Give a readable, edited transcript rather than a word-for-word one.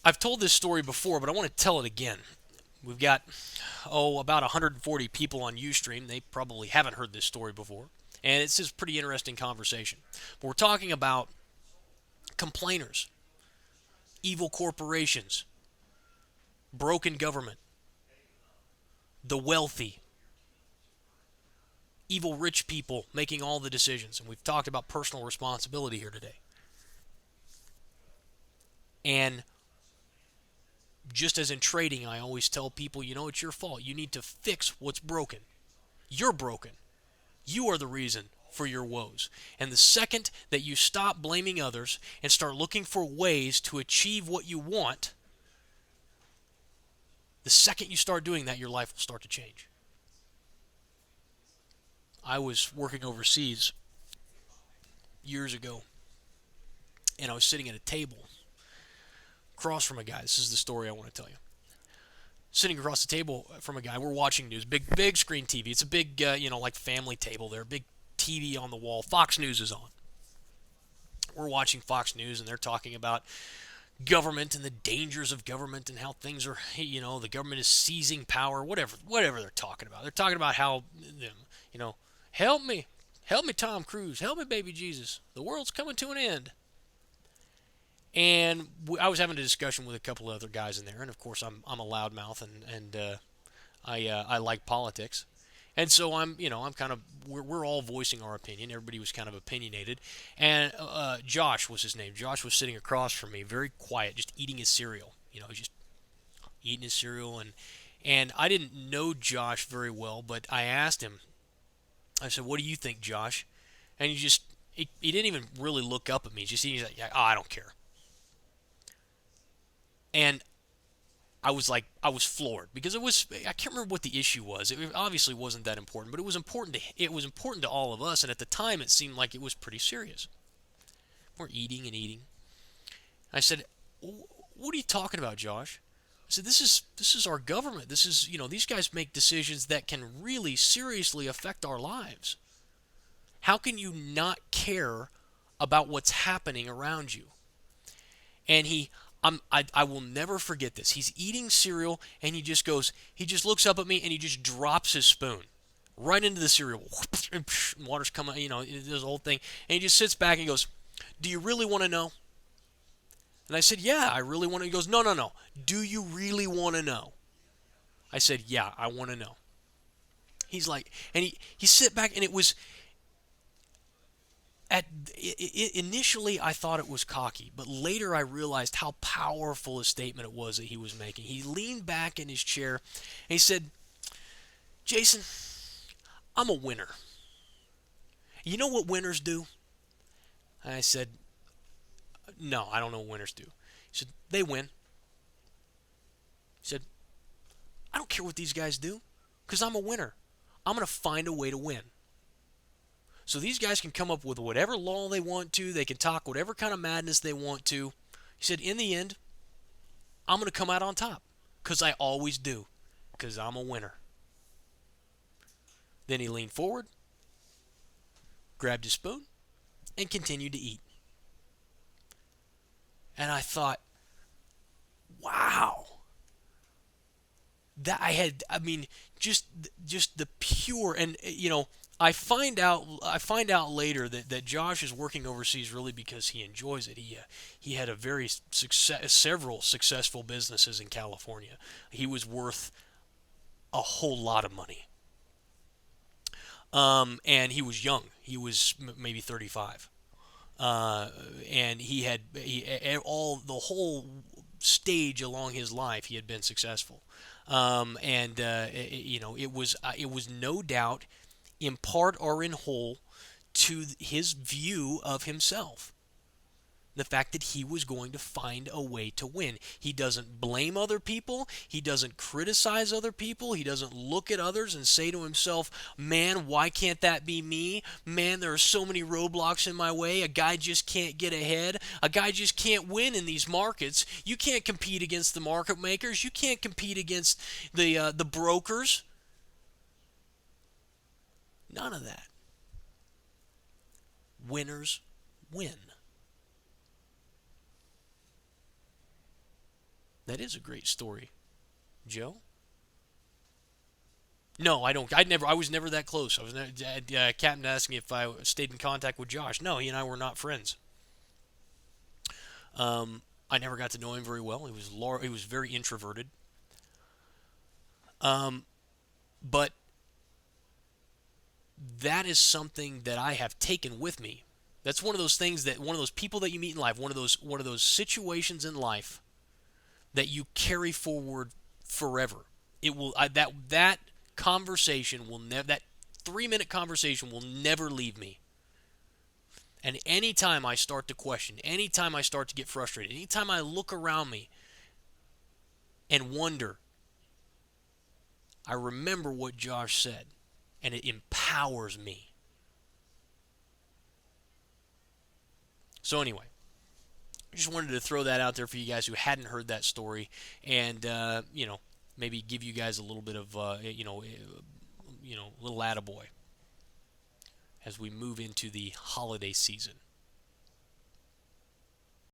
I've told this story before, but I want to tell it again. We've got about 140 people on Ustream. They probably haven't heard this story before, and it's just pretty interesting conversation. But we're talking about complainers, evil corporations, broken government, the wealthy, evil rich people making all the decisions. And we've talked about personal responsibility here today. And just as in trading, I always tell people, it's your fault. You need to fix what's broken. You're broken. You are the reason for your woes. And the second that you stop blaming others and start looking for ways to achieve what you want, the second you start doing that, your life will start to change. I was working overseas years ago, and I was sitting at a table across from a guy. This is the story I want to tell you. Sitting across the table from a guy, we're watching news, big screen TV. It's a big, like family table there, big TV on the wall. Fox News is on. We're watching Fox News, and they're talking about government and the dangers of government and how things are, the government is seizing power, whatever they're talking about. They're talking about how, help me, Tom Cruise, help me, baby Jesus, the world's coming to an end. And I was having a discussion with a couple of other guys in there, and of course I'm a loudmouth, and I like politics, and so I'm kind of we're all voicing our opinion. Everybody was kind of opinionated, and Josh was his name. Josh was sitting across from me, very quiet, just eating his cereal. He's just eating his cereal, and I didn't know Josh very well, but I asked him. I said, "What do you think, Josh?" And he didn't even really look up at me. He's like, "Oh, I don't care." And I was floored because I can't remember what the issue was. It obviously wasn't that important, but it was important to all of us, and at the time it seemed like it was pretty serious. We're eating and eating. I said, "What are you talking about, Josh?" I said, "This is our government. This is, these guys make decisions that can really seriously affect our lives. How can you not care about what's happening around you?" And I will never forget this. He's eating cereal, and he just looks up at me, and he just drops his spoon right into the cereal. Water's coming, this whole thing. And he just sits back and he goes, "Do you really want to know?" And I said, "Yeah, I really want to." He goes, "No, no, no. Do you really want to know?" I said, "Yeah, I want to know." He's like, and he sit back, and it was, initially I thought it was cocky, but later I realized how powerful a statement it was that he was making. He leaned back in his chair and he said, "Jason, I'm a winner. You know what winners do?" And I said, "No, I don't know what winners do." He said, "They win." He said, "I don't care what these guys do because I'm a winner. I'm going to find a way to win. So these guys can come up with whatever law they want to. They can talk whatever kind of madness they want to." He said, "In the end, I'm going to come out on top because I always do because I'm a winner." Then he leaned forward, grabbed his spoon, and continued to eat. And I thought, wow. I mean, just the pure, and I find out later that Josh is working overseas really because he enjoys it. He had several successful businesses in California. He was worth a whole lot of money. And he was young. He was maybe 35. Uh, and all the whole stage along his life he had been successful. And it was no doubt in part or in whole to his view of himself. The fact that he was going to find a way to win. He doesn't blame other people. He doesn't criticize other people. He doesn't look at others and say to himself, "Man, why can't that be me? Man, there are so many roadblocks in my way. A guy just can't get ahead. A guy just can't win in these markets. You can't compete against the market makers. You can't compete against the brokers." None of that. Winners win. That is a great story. Joe? No, I don't. I never. I was never that close. I was. Captain asked me if I stayed in contact with Josh. No, he and I were not friends. I never got to know him very well. He was very introverted. Um, but that is something that I have taken with me. That's one of those things that one of those people that you meet in life, one of those situations in life that you carry forward forever. It will that conversation will never that 3-minute conversation will never leave me. And anytime I start to question, anytime I start to get frustrated, anytime I look around me and wonder, I remember what Josh said, and it empowers me. So anyway, I just wanted to throw that out there for you guys who hadn't heard that story, and maybe give you guys a little bit of little attaboy as we move into the holiday season.